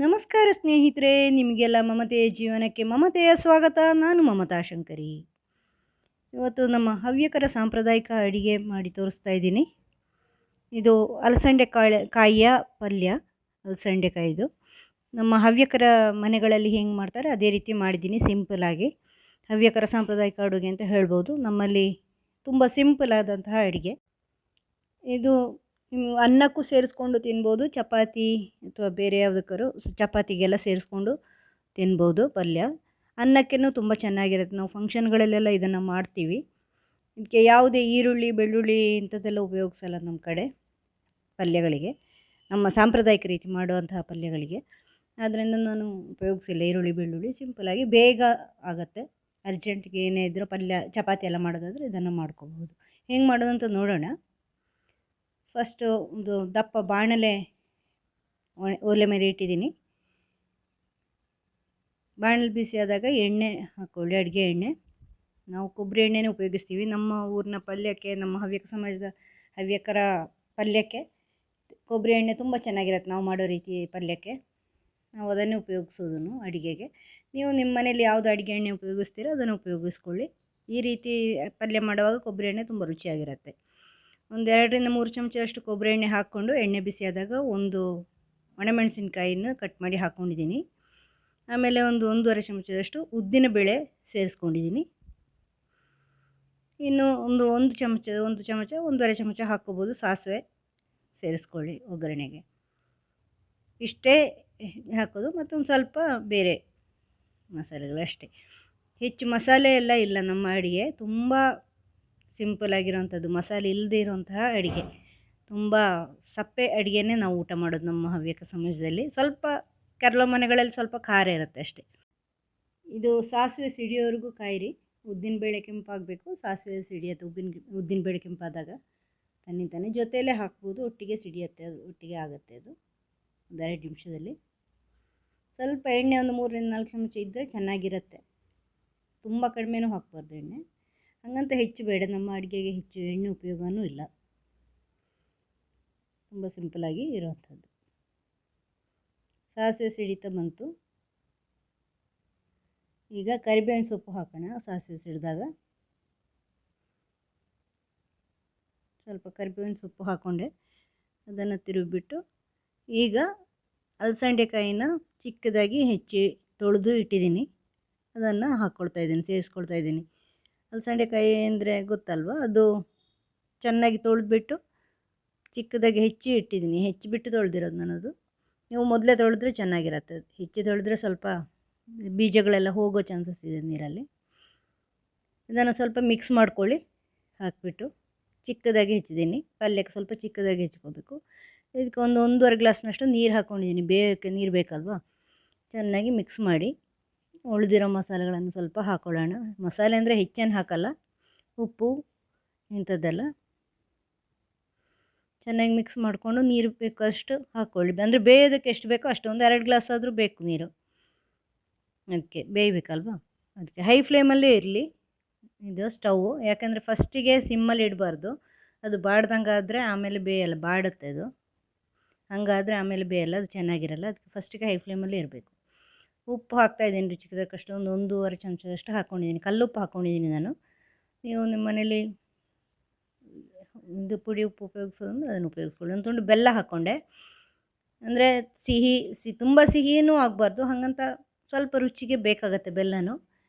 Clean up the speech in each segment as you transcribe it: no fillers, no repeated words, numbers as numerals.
ನಮಸ್ಕಾರ ಸ್ನೇಹಿತರೆ, ನಿಮಗೆಲ್ಲ ಮಮತೆಯ ಜೀವನಕ್ಕೆ ಮಮತೆಯ ಸ್ವಾಗತ. ನಾನು ಮಮತಾ ಶಂಕರಿ. ಇವತ್ತು ನಮ್ಮ ಹವ್ಯಕರ ಸಾಂಪ್ರದಾಯಿಕ ಅಡಿಗೆ ಮಾಡಿ ತೋರಿಸ್ತಾ ಇದ್ದೀನಿ. ಇದು ಅಲಸಂಡೆ ಕಾಯಿಯ ಪಲ್ಯ. ಅಲಸಂಡೆಕಾಯಿದು ನಮ್ಮ ಹವ್ಯಕರ ಮನೆಗಳಲ್ಲಿ ಹೆಂಗೆ ಮಾಡ್ತಾರೆ ಅದೇ ರೀತಿ ಮಾಡಿದ್ದೀನಿ, ಸಿಂಪಲಾಗಿ. ಹವ್ಯಕರ ಸಾಂಪ್ರದಾಯಿಕ ಅಡುಗೆ ಅಂತ ಹೇಳ್ಬೋದು. ನಮ್ಮಲ್ಲಿ ತುಂಬ ಸಿಂಪಲ್ ಆದಂತಹ ಅಡುಗೆ ಇದು. ಅನ್ನಕ್ಕೂ ಸೇರಿಸ್ಕೊಂಡು ತಿನ್ಬೋದು, ಚಪಾತಿ ಅಥವಾ ಬೇರೆ ಯಾವುದಕ್ಕಾದ್ರು ಚಪಾತಿಗೆಲ್ಲ ಸೇರಿಸ್ಕೊಂಡು ತಿನ್ಬೋದು ಪಲ್ಯ. ಅನ್ನಕ್ಕೇನು ತುಂಬ ಚೆನ್ನಾಗಿರುತ್ತೆ. ನಾವು ಫಂಕ್ಷನ್ಗಳಲ್ಲೆಲ್ಲ ಇದನ್ನು ಮಾಡ್ತೀವಿ. ಇದಕ್ಕೆ ಯಾವುದೇ ಈರುಳ್ಳಿ ಬೆಳ್ಳುಳ್ಳಿ ಇಂಥದ್ದೆಲ್ಲ ಉಪಯೋಗಿಸಲ್ಲ ನಮ್ಮ ಕಡೆ ಪಲ್ಯಗಳಿಗೆ, ನಮ್ಮ ಸಾಂಪ್ರದಾಯಿಕ ರೀತಿ ಮಾಡುವಂತಹ ಪಲ್ಯಗಳಿಗೆ. ಆದ್ದರಿಂದ ನಾನು ಉಪಯೋಗಿಸಿಲ್ಲ ಈರುಳ್ಳಿ ಬೆಳ್ಳುಳ್ಳಿ. ಸಿಂಪಲಾಗಿ ಬೇಗ ಆಗುತ್ತೆ. ಅರ್ಜೆಂಟ್ಗೆ ಏನೇ ಇದ್ದರೂ ಪಲ್ಯ ಚಪಾತಿ ಎಲ್ಲ ಮಾಡೋದಾದರೆ ಇದನ್ನು ಮಾಡ್ಕೋಬಹುದು. ಹೆಂಗೆ ಮಾಡೋದಂತ ನೋಡೋಣ. ಫಸ್ಟು ಒಂದು ದಪ್ಪ ಬಾಣಲೆ ಒಲೆ ಮೇಲೆ ಇಟ್ಟಿದ್ದೀನಿ. ಬಾಣಲೆ ಬಿಸಿ ಆದಾಗ ಎಣ್ಣೆ ಹಾಕ್ಕೊಳ್ಳಿ, ಅಡುಗೆ ಎಣ್ಣೆ. ನಾವು ಕೊಬ್ಬರಿ ಎಣ್ಣೆನೇ ಉಪಯೋಗಿಸ್ತೀವಿ. ನಮ್ಮ ಊರಿನ ಪಲ್ಯಕ್ಕೆ, ನಮ್ಮ ಹವ್ಯಕರ ಪಲ್ಯಕ್ಕೆ ಕೊಬ್ಬರಿ ಎಣ್ಣೆ ತುಂಬ ಚೆನ್ನಾಗಿರುತ್ತೆ. ನಾವು ಮಾಡೋ ರೀತಿ ಪಲ್ಯಕ್ಕೆ ನಾವು ಅದನ್ನೇ ಉಪಯೋಗಿಸೋದು ಅಡುಗೆಗೆ. ನೀವು ನಿಮ್ಮ ಮನೇಲಿ ಯಾವುದು ಅಡುಗೆ ಎಣ್ಣೆ ಉಪಯೋಗಿಸ್ತೀರೋ ಅದನ್ನು ಉಪಯೋಗಿಸ್ಕೊಳ್ಳಿ. ಈ ರೀತಿ ಪಲ್ಯ ಮಾಡುವಾಗ ಕೊಬ್ಬರಿ ಎಣ್ಣೆ ತುಂಬ ರುಚಿಯಾಗಿರುತ್ತೆ. ಒಂದು 2-3 ಚಮಚದಷ್ಟು ಕೊಬ್ಬರಿ ಎಣ್ಣೆ ಹಾಕ್ಕೊಂಡು, ಎಣ್ಣೆ ಬಿಸಿಯಾದಾಗ ಒಂದು ಒಣಮೆಣಸಿನ್ಕಾಯಿನ ಕಟ್ ಮಾಡಿ ಹಾಕ್ಕೊಂಡಿದ್ದೀನಿ. ಆಮೇಲೆ ಒಂದು 1.5 ಚಮಚದಷ್ಟು ಉದ್ದಿನಬೇಳೆ ಸೇರಿಸ್ಕೊಂಡಿದ್ದೀನಿ. ಇನ್ನು ಒಂದು ಚಮಚ 1.5 ಚಮಚ ಹಾಕ್ಕೋಬೋದು ಸಾಸಿವೆ ಸೇರಿಸ್ಕೊಳ್ಳಿ ಒಗ್ಗರಣೆಗೆ. ಇಷ್ಟೇ ಹಾಕೋದು. ಮತ್ತೊಂದು ಸ್ವಲ್ಪ ಬೇರೆ ಮಸಾಲೆಗಳು ಅಷ್ಟೇ. ಹೆಚ್ಚು ಮಸಾಲೆ ಎಲ್ಲ ಇಲ್ಲ ನಮ್ಮ ಅಡುಗೆ. ತುಂಬ ಸಿಂಪಲ್ ಆಗಿರೋವಂಥದ್ದು, ಮಸಾಲೆ ಇಲ್ಲದೆ ಇರೋವಂತಹ ಅಡುಗೆ. ತುಂಬ ಸಪ್ಪೆ ಅಡುಗೆನೇ ನಾವು ಊಟ ಮಾಡೋದು ನಮ್ಮ ಹವ್ಯಕ ಸಮಾಜದಲ್ಲಿ. ಸ್ವಲ್ಪ ಕೆಲವು ಮನೆಗಳಲ್ಲಿ ಸ್ವಲ್ಪ ಖಾರ ಇರುತ್ತೆ ಅಷ್ಟೇ. ಇದು ಸಾಸಿವೆ ಸಿಡಿಯೋವರೆಗೂ ಕಾಯಿರಿ. ಉದ್ದಿನಬೇಳೆ ಕೆಂಪಾಗಬೇಕು, ಸಾಸಿವೆ ಸಿಡಿಯುತ್ತೆ. ಉದ್ದಿನಬೇಳೆ ಕೆಂಪಾದಾಗ ತಾನೇ ಜೊತೆಯಲ್ಲೇ ಹಾಕ್ಬೋದು, ಒಟ್ಟಿಗೆ ಸಿಡಿಯುತ್ತೆ, ಅದು ಒಟ್ಟಿಗೆ ಆಗುತ್ತೆ. ಅದು ಒಂದು 2 ನಿಮಿಷದಲ್ಲಿ. ಸ್ವಲ್ಪ ಎಣ್ಣೆ ಒಂದು 3-4 ಚಮಚ ಇದ್ದರೆ ಚೆನ್ನಾಗಿರುತ್ತೆ. ತುಂಬ ಕಡಿಮೆನೂ ಹಾಕ್ಬಾರ್ದು ಎಣ್ಣೆ. ಹಾಗಂತ ಹೆಚ್ಚು ಬೇಡ, ನಮ್ಮ ಅಡುಗೆಗೆ ಹೆಚ್ಚು ಎಣ್ಣೆ ಉಪಯೋಗವೂ ಇಲ್ಲ. ತುಂಬ ಸಿಂಪಲಾಗಿ ಇರೋವಂಥದ್ದು. ಸಾಸಿವೆ ಸಿಡಿತಾ ಬಂತು. ಈಗ ಕರಿಬೇವಿನ ಸೊಪ್ಪು ಹಾಕೋಣ. ಸಾಸಿವೆ ಸಿಡಿದಾಗ ಸ್ವಲ್ಪ ಕರಿಬೇವಿನ ಸೊಪ್ಪು ಹಾಕ್ಕೊಂಡೆ, ಅದನ್ನು ತಿರುಗಿಬಿಟ್ಟು ಈಗ ಅಲಸಂಡೆಕಾಯಿನ ಚಿಕ್ಕದಾಗಿ ಹೆಚ್ಚಿ ತೊಳೆದು ಇಟ್ಟಿದ್ದೀನಿ, ಅದನ್ನು ಸೇರಿಸ್ಕೊಳ್ತಾ ಇದ್ದೀನಿ. ಅಲಸಂಡೆಕಾಯಿ ಅಂದರೆ ಗೊತ್ತಲ್ವ, ಅದು ಚೆನ್ನಾಗಿ ತೊಳೆದ್ಬಿಟ್ಟು ಚಿಕ್ಕದಾಗಿ ಹೆಚ್ಚಿಬಿಟ್ಟು ತೊಳೆದಿರೋದು ನಾನದು. ನೀವು ಮೊದಲೇ ತೊಳೆದ್ರೆ ಚೆನ್ನಾಗಿರುತ್ತೆ. ಹೆಚ್ಚಿ ತೊಳೆದ್ರೆ ಸ್ವಲ್ಪ ಬೀಜಗಳೆಲ್ಲ ಹೋಗೋ ಚಾನ್ಸಸ್ ಇದೆ ನೀರಲ್ಲಿ. ಇದನ್ನು ಸ್ವಲ್ಪ ಮಿಕ್ಸ್ ಮಾಡ್ಕೊಳ್ಳಿ. ಹಾಕಿಬಿಟ್ಟು ಚಿಕ್ಕದಾಗಿ ಹೆಚ್ಚಿದ್ದೀನಿ. ಪಲ್ಯಕ್ಕೆ ಸ್ವಲ್ಪ ಚಿಕ್ಕದಾಗಿ ಹೆಚ್ಕೋಬೇಕು. ಇದಕ್ಕೆ 1.5 ಗ್ಲಾಸ್ನಷ್ಟು ನೀರು ಹಾಕ್ಕೊಂಡಿದ್ದೀನಿ. ನೀರು ಬೇಕಲ್ವ. ಚೆನ್ನಾಗಿ ಮಿಕ್ಸ್ ಮಾಡಿ ಉಳಿದಿರೋ ಮಸಾಲೆಗಳನ್ನು ಸ್ವಲ್ಪ ಹಾಕ್ಕೊಳ್ಳೋಣ. ಮಸಾಲೆ ಅಂದರೆ ಹೆಚ್ಚೇನು ಹಾಕಲ್ಲ, ಉಪ್ಪು ಇಂಥದ್ದೆಲ್ಲ ಚೆನ್ನಾಗಿ ಮಿಕ್ಸ್ ಮಾಡಿಕೊಂಡು ನೀರು ಬೇಕಷ್ಟು ಹಾಕ್ಕೊಳ್ಳಿ. ಅಂದರೆ ಬೇಯೋದಕ್ಕೆ ಎಷ್ಟು ಬೇಕೋ ಅಷ್ಟು, ಒಂದು 2 ಗ್ಲಾಸ್ ಆದರೂ ಬೇಕು ನೀರು. ಅದಕ್ಕೆ ಬೇಯಬೇಕಲ್ವ, ಅದಕ್ಕೆ ಹೈ ಫ್ಲೇಮಲ್ಲೇ ಇರಲಿ ಇದು ಸ್ಟವ್ವು. ಯಾಕೆಂದರೆ ಫಸ್ಟಿಗೆ ಸಿಮ್ಮಲ್ಲಿ ಇಡಬಾರ್ದು, ಅದು ಬಾಡ್ದಂಗೆ ಆದರೆ ಆಮೇಲೆ ಬೇಯಲ್ಲ, ಬಾಡುತ್ತೆ ಅದು. ಹಾಗಾದರೆ ಆಮೇಲೆ ಬೇಯಲ್ಲ, ಅದು ಚೆನ್ನಾಗಿರಲ್ಲ. ಅದಕ್ಕೆ ಫಸ್ಟಿಗೆ ಹೈ ಫ್ಲೇಮಲ್ಲೇ ಇರಬೇಕು. ಉಪ್ಪು ಹಾಕ್ತಾಯಿದ್ದೀನಿ ರುಚಿಗೆ ತಕ್ಕಷ್ಟು. 1.5 ಚಮಚದಷ್ಟು ಹಾಕ್ಕೊಂಡಿದ್ದೀನಿ. ಕಲ್ಲುಪ್ಪು ಹಾಕ್ಕೊಂಡಿದ್ದೀನಿ ನಾನು. ನೀವು ನಿಮ್ಮ ಮನೇಲಿ ಇದು ಪುಡಿ ಉಪ್ಪು ಉಪಯೋಗಿಸೋದಂದ್ರೆ ಅದನ್ನು ಉಪಯೋಗಿಸ್ಕೊಳ್ಳಿ. ಒಂದು ತುಂಡು ಬೆಲ್ಲ ಹಾಕ್ಕೊಂಡೆ. ಅಂದರೆ ತುಂಬ ಸಿಹಿನೂ ಆಗಬಾರ್ದು, ಹಾಗಂತ ಸ್ವಲ್ಪ ರುಚಿಗೆ ಬೇಕಾಗತ್ತೆ ಬೆಲ್ಲನೂ.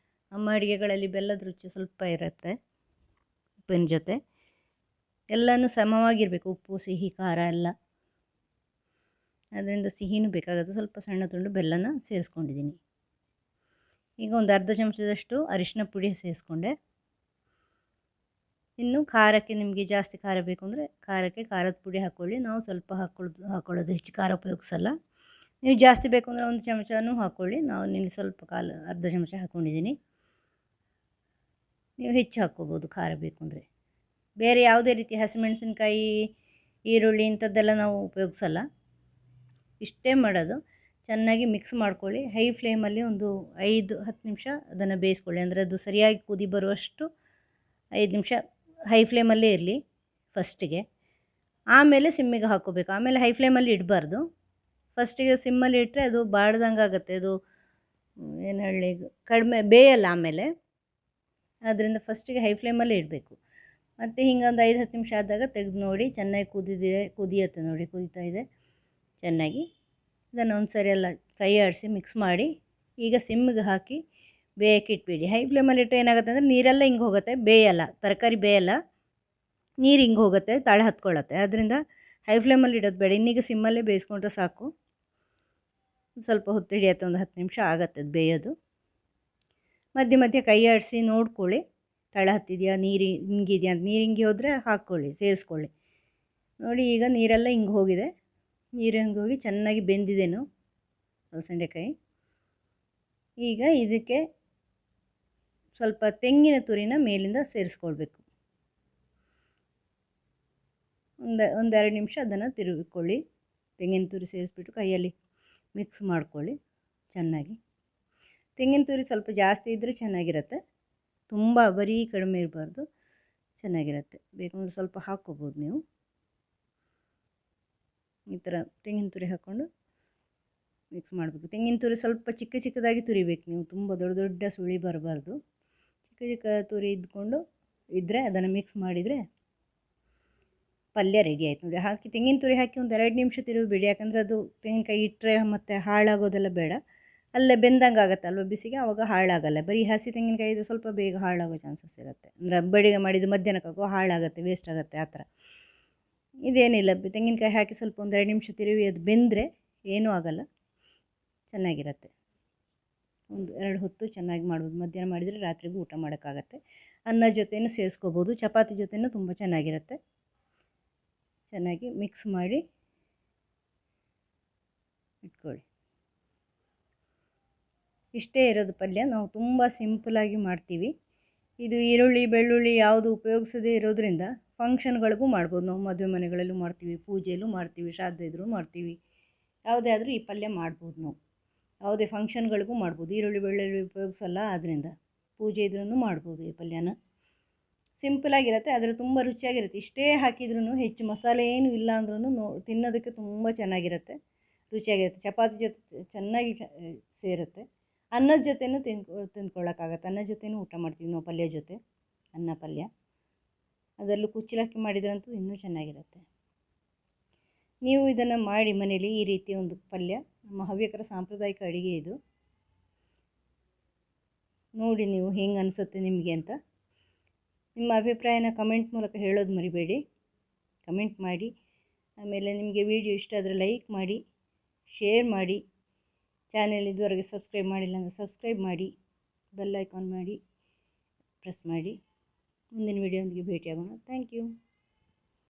ನಮ್ಮ ಅಡುಗೆಗಳಲ್ಲಿ ಬೆಲ್ಲದ ರುಚಿ ಸ್ವಲ್ಪ ಇರುತ್ತೆ ಉಪ್ಪಿನ ಜೊತೆ. ಎಲ್ಲನೂ ಸಮವಾಗಿರಬೇಕು, ಉಪ್ಪು ಸಿಹಿ ಖಾರ ಎಲ್ಲ. ಅದರಿಂದ ಸಿಹಿನೂ ಬೇಕಾಗುತ್ತೆ. ಸ್ವಲ್ಪ ಸಣ್ಣ ತುಂಡು ಬೆಲ್ಲನ ಸೇರಿಸ್ಕೊಂಡಿದ್ದೀನಿ. ಈಗ ಒಂದು 1/2 ಚಮಚದಷ್ಟು ಅರಿಶಿನ ಪುಡಿ ಸೇರಿಸ್ಕೊಂಡೆ. ಇನ್ನು ಖಾರಕ್ಕೆ ನಿಮಗೆ ಜಾಸ್ತಿ ಖಾರ ಬೇಕು ಅಂದರೆ ಖಾರಕ್ಕೆ ಖಾರದ ಪುಡಿ ಹಾಕ್ಕೊಳ್ಳಿ. ನಾವು ಸ್ವಲ್ಪ ಹಾಕ್ಕೊಳ್ಳೋದು, ಹೆಚ್ಚು ಖಾರ ಉಪಯೋಗಿಸಲ್ಲ. ನೀವು ಜಾಸ್ತಿ ಬೇಕು ಅಂದರೆ 1 ಚಮಚನೂ ಹಾಕ್ಕೊಳ್ಳಿ. ನಾವು ನಿಮಗೆ ಸ್ವಲ್ಪ 1/2 ಚಮಚ ಹಾಕ್ಕೊಂಡಿದ್ದೀನಿ. ನೀವು ಹೆಚ್ಚು ಹಾಕ್ಕೋಬೋದು ಖಾರ ಬೇಕು ಅಂದರೆ. ಬೇರೆ ಯಾವುದೇ ರೀತಿ ಹಸಿಮೆಣಸಿನ್ಕಾಯಿ, ಈರುಳ್ಳಿ ಇಂಥದ್ದೆಲ್ಲ ನಾವು ಉಪಯೋಗಿಸಲ್ಲ. ಇಷ್ಟೇ ಮಾಡೋದು. ಚೆನ್ನಾಗಿ ಮಿಕ್ಸ್ ಮಾಡ್ಕೊಳ್ಳಿ. ಹೈ ಫ್ಲೇಮಲ್ಲಿ ಒಂದು 5-10 ನಿಮಿಷ ಅದನ್ನು ಬೇಯಿಸ್ಕೊಳ್ಳಿ. ಅಂದರೆ ಅದು ಸರಿಯಾಗಿ ಕುದಿ ಬರುವಷ್ಟು 5 ನಿಮಿಷ ಹೈ ಫ್ಲೇಮಲ್ಲೇ ಇರಲಿ ಫಸ್ಟಿಗೆ. ಆಮೇಲೆ ಸಿಮ್ಮಿಗೆ ಹಾಕ್ಕೋಬೇಕು. ಆಮೇಲೆ ಹೈ ಫ್ಲೇಮಲ್ಲಿ ಇಡಬಾರ್ದು. ಫಸ್ಟಿಗೆ ಸಿಮ್ಮಲ್ಲಿ ಇಟ್ಟರೆ ಅದು ಬಾಡ್ದಂಗೆ ಆಗುತ್ತೆ. ಅದು ಏನು ಹೇಳಿ ಕಡಿಮೆ ಬೇಯಲ್ಲ ಆಮೇಲೆ. ಆದ್ದರಿಂದ ಫಸ್ಟಿಗೆ ಹೈ ಫ್ಲೇಮಲ್ಲೇ ಇಡಬೇಕು. ಮತ್ತು ಹಿಂಗೆ ಒಂದು 5-10 ನಿಮಿಷ ಆದಾಗ ತೆಗೆದು ನೋಡಿ, ಚೆನ್ನಾಗಿ ಕುದಿಯುತ್ತೆ ನೋಡಿ, ಕುದೀತಾ ಇದೆ ಚೆನ್ನಾಗಿ. ಇದನ್ನು ಒಂದು ಸರಿ ಎಲ್ಲ ಕೈ ಆಡಿಸಿ ಮಿಕ್ಸ್ ಮಾಡಿ ಈಗ ಸಿಮ್ಮಿಗೆ ಹಾಕಿ ಬೇಯಕ್ಕೆ ಇಟ್ಬಿಡಿ. ಹೈ ಫ್ಲೇಮಲ್ಲಿ ಇಟ್ಟರೆ ಏನಾಗುತ್ತೆ ಅಂದರೆ ನೀರೆಲ್ಲ ಹಿಂಗೆ ಹೋಗುತ್ತೆ, ಬೇಯಲ್ಲ, ತರಕಾರಿ ಬೇಯಲ್ಲ, ನೀರು ಹಿಂಗೆ ಹೋಗುತ್ತೆ, ತಳ ಹತ್ಕೊಳ್ಳುತ್ತೆ. ಆದ್ದರಿಂದ ಹೈ ಫ್ಲೇಮಲ್ಲಿ ಇಡೋದು ಬೇಡ, ಇನ್ನೀಗ ಸಿಮ್ಮಲ್ಲೇ ಬೇಯಿಸ್ಕೊಂಡ್ರೆ ಸಾಕು. ಸ್ವಲ್ಪ ಹೊತ್ತು ಹಿಡಿಯುತ್ತೆ, ಒಂದು 10 ನಿಮಿಷ ಆಗುತ್ತೆ ಅದು ಬೇಯೋದು. ಮಧ್ಯೆ ಮಧ್ಯೆ ಕೈ ಆಡಿಸಿ ನೋಡ್ಕೊಳ್ಳಿ, ತಳ ಹತ್ತಿದೆಯಾ, ನೀರು ಹಿಂಗಿದೆಯಾ ಅಂತ. ನೀರು ಹಿಂಗೆ ಹೋದರೆ ಹಾಕ್ಕೊಳ್ಳಿ, ಸೇರಿಸ್ಕೊಳ್ಳಿ. ನೋಡಿ ಈಗ ನೀರೆಲ್ಲ ಹಿಂಗೆ ಹೋಗಿದೆ, ನೀರು ಹಿಂಗೆ ಹೋಗಿ ಚೆನ್ನಾಗಿ ಬೆಂದಿದೆನು ಅಲಸಂದೆಕಾಯಿ. ಈಗ ಇದಕ್ಕೆ ಸ್ವಲ್ಪ ತೆಂಗಿನ ತುರಿನ ಮೇಲಿಂದ ಸೇರಿಸ್ಕೊಳ್ಬೇಕು. ಒಂದೆರಡು ನಿಮಿಷ ಅದನ್ನು ತಿರುಗಿಕೊಳ್ಳಿ. ತೆಂಗಿನ ತುರಿ ಸೇರಿಸ್ಬಿಟ್ಟು ಕೈಯಲ್ಲಿ ಮಿಕ್ಸ್ ಮಾಡ್ಕೊಳ್ಳಿ ಚೆನ್ನಾಗಿ. ತೆಂಗಿನ ತುರಿ ಸ್ವಲ್ಪ ಜಾಸ್ತಿ ಇದ್ದರೆ ಚೆನ್ನಾಗಿರುತ್ತೆ, ತುಂಬ ಬರೀ ಕಡಿಮೆ ಇರಬಾರ್ದು, ಚೆನ್ನಾಗಿರುತ್ತೆ. ಬೇಕಂದ್ರೆ ಸ್ವಲ್ಪ ಹಾಕ್ಕೋಬೋದು ನೀವು. ಈ ಥರ ತೆಂಗಿನ ತುರಿ ಹಾಕ್ಕೊಂಡು ಮಿಕ್ಸ್ ಮಾಡಬೇಕು. ತೆಂಗಿನ ತುರಿ ಸ್ವಲ್ಪ ಚಿಕ್ಕ ಚಿಕ್ಕದಾಗಿ ತುರಿಬೇಕು ನೀವು, ತುಂಬ ದೊಡ್ಡ ದೊಡ್ಡ ಸುಳಿ ಬರಬಾರ್ದು. ಚಿಕ್ಕ ಚಿಕ್ಕ ತುರಿ ಇದ್ಕೊಂಡು ಇದ್ದರೆ ಅದನ್ನು ಮಿಕ್ಸ್ ಮಾಡಿದರೆ ಪಲ್ಯ ರೆಡಿ ಆಯ್ತು ನೋಡಿ. ಹಾಕಿ ತೆಂಗಿನ ತುರಿ ಹಾಕಿ ಒಂದು 2 ನಿಮಿಷ ತಿರುಗಿಬಿಡಿ, ಯಾಕಂದರೆ ಅದು ತೆಂಗಿನಕಾಯಿ ಇಟ್ಟರೆ ಮತ್ತು ಹಾಳಾಗೋದೆಲ್ಲ ಬೇಡ, ಅಲ್ಲೇ ಬೆಂದಂಗೆ ಆಗುತ್ತೆ ಅಲ್ವ ಬಿಸಿಗೆ, ಆವಾಗ ಹಾಳಾಗಲ್ಲ. ಬರೀ ಹಸಿ ತೆಂಗಿನಕಾಯಿ ಇದು ಸ್ವಲ್ಪ ಬೇಗ ಹಾಳಾಗೋ ಚಾನ್ಸಸ್ ಇರುತ್ತೆ, ಅಂದರೆ ಬಡಿಗೆ ಮಾಡಿದ್ದು ಮಧ್ಯಾಹ್ನಕ್ಕಾಗೋ ಹಾಳಾಗುತ್ತೆ, ವೇಸ್ಟ್ ಆಗುತ್ತೆ ಆ ಥರ. ಇದೇನಿಲ್ಲ, ತೆಂಗಿನಕಾಯಿ ಹಾಕಿ ಸ್ವಲ್ಪ ಒಂದು 2 ನಿಮಿಷ ತಿರುವಿ ಅದು ಬೆಂದರೆ ಏನೂ ಆಗಲ್ಲ, ಚೆನ್ನಾಗಿರುತ್ತೆ. ಒಂದು 2 ಹೊತ್ತು ಚೆನ್ನಾಗಿ ಮಾಡ್ಬೋದು. ಮಧ್ಯಾಹ್ನ ಮಾಡಿದರೆ ರಾತ್ರಿಗೂ ಊಟ ಮಾಡೋಕ್ಕಾಗತ್ತೆ. ಅನ್ನ ಜೊತೆನೂ ಸೇರಿಸ್ಕೋಬೋದು, ಚಪಾತಿ ಜೊತೆನೂ ತುಂಬ ಚೆನ್ನಾಗಿರುತ್ತೆ. ಚೆನ್ನಾಗಿ ಮಿಕ್ಸ್ ಮಾಡಿ ಇಟ್ಕೊಳ್ಳಿ. ಇಷ್ಟೇ ಇರೋದು ಪಲ್ಯ. ನಾವು ತುಂಬ ಸಿಂಪಲಾಗಿ ಮಾಡ್ತೀವಿ. ಇದು ಈರುಳ್ಳಿ ಬೆಳ್ಳುಳ್ಳಿ ಯಾವುದು ಉಪಯೋಗಿಸದೇ ಇರೋದ್ರಿಂದ ಫಂಕ್ಷನ್ಗಳಿಗೂ ಮಾಡ್ಬೋದು. ನಾವು ಮದುವೆ ಮನೆಗಳಲ್ಲೂ ಮಾಡ್ತೀವಿ, ಪೂಜೆಯಲ್ಲೂ ಮಾಡ್ತೀವಿ, ಶ್ರಾದ್ದ ಇದ್ರೂ ಮಾಡ್ತೀವಿ, ಯಾವುದೇ ಆದರೂ ಈ ಪಲ್ಯ ಮಾಡ್ಬೋದು. ನಾವು ಯಾವುದೇ ಫಂಕ್ಷನ್ಗಳಿಗೂ ಮಾಡ್ಬೋದು. ಈರುಳ್ಳಿ ಬೆಳ್ಳುಳ್ಳಿ ಉಪಯೋಗಿಸಲ್ಲ, ಆದ್ದರಿಂದ ಪೂಜೆ ಇದ್ರೂ ಮಾಡ್ಬೋದು ಈ ಪಲ್ಯನ. ಸಿಂಪಲಾಗಿರುತ್ತೆ, ಆದರೆ ತುಂಬ ರುಚಿಯಾಗಿರುತ್ತೆ. ಇಷ್ಟೇ ಹಾಕಿದ್ರೂ, ಹೆಚ್ಚು ಮಸಾಲೆ ಏನು ಇಲ್ಲ ಅಂದ್ರೂ ತಿನ್ನೋದಕ್ಕೆ ತುಂಬ ಚೆನ್ನಾಗಿರುತ್ತೆ, ರುಚಿಯಾಗಿರುತ್ತೆ. ಚಪಾತಿ ಜೊತೆ ಚೆನ್ನಾಗಿ ಸೇರುತ್ತೆ. ಅನ್ನದ ಜೊತೆನೂ ತಿಂದ್ಕೊಳ್ಳೋಕ್ಕಾಗತ್ತೆ. ಅನ್ನದ ಜೊತೆನೂ ಊಟ ಮಾಡ್ತೀವಿ ನಾವು ಪಲ್ಯ ಜೊತೆ, ಅನ್ನ ಪಲ್ಯ. ಅದರಲ್ಲೂ ಕುಚ್ಚಲಕ್ಕಿ ಮಾಡಿದ್ರಂತೂ ಇನ್ನೂ ಚೆನ್ನಾಗಿರುತ್ತೆ. ನೀವು ಇದನ್ನು ಮಾಡಿ ಮನೇಲಿ, ಈ ರೀತಿ ಒಂದು ಪಲ್ಯ. ನಮ್ಮ ಹವ್ಯಕರ ಸಾಂಪ್ರದಾಯಿಕ ಅಡುಗೆ ಇದು. ನೋಡಿ ನೀವು ಹೆಂಗೆ ಅನಿಸುತ್ತೆ ನಿಮಗೆ ಅಂತ. ನಿಮ್ಮ ಅಭಿಪ್ರಾಯನ ಕಮೆಂಟ್ ಮೂಲಕ ಹೇಳೋದು ಮರಿಬೇಡಿ, ಕಮೆಂಟ್ ಮಾಡಿ. ಆಮೇಲೆ ನಿಮಗೆ ವಿಡಿಯೋ ಇಷ್ಟ ಆದರೆ ಲೈಕ್ ಮಾಡಿ, ಶೇರ್ ಮಾಡಿ. ಚಾನೆಲ್ ಇದುವರೆಗೆ ಸಬ್ಸ್ಕ್ರೈಬ್ ಮಾಡಿಲ್ಲ ಅಂದರೆ ಸಬ್ಸ್ಕ್ರೈಬ್ ಮಾಡಿ, ಬೆಲ್ ಐಕಾನ್ ಮಾಡಿ ಪ್ರೆಸ್ ಮಾಡಿ. ಮುಂದಿನ ವಿಡಿಯೋದೊಂದಿಗೆ ಭೇಟಿಯಾಗೋಣ. Thank you.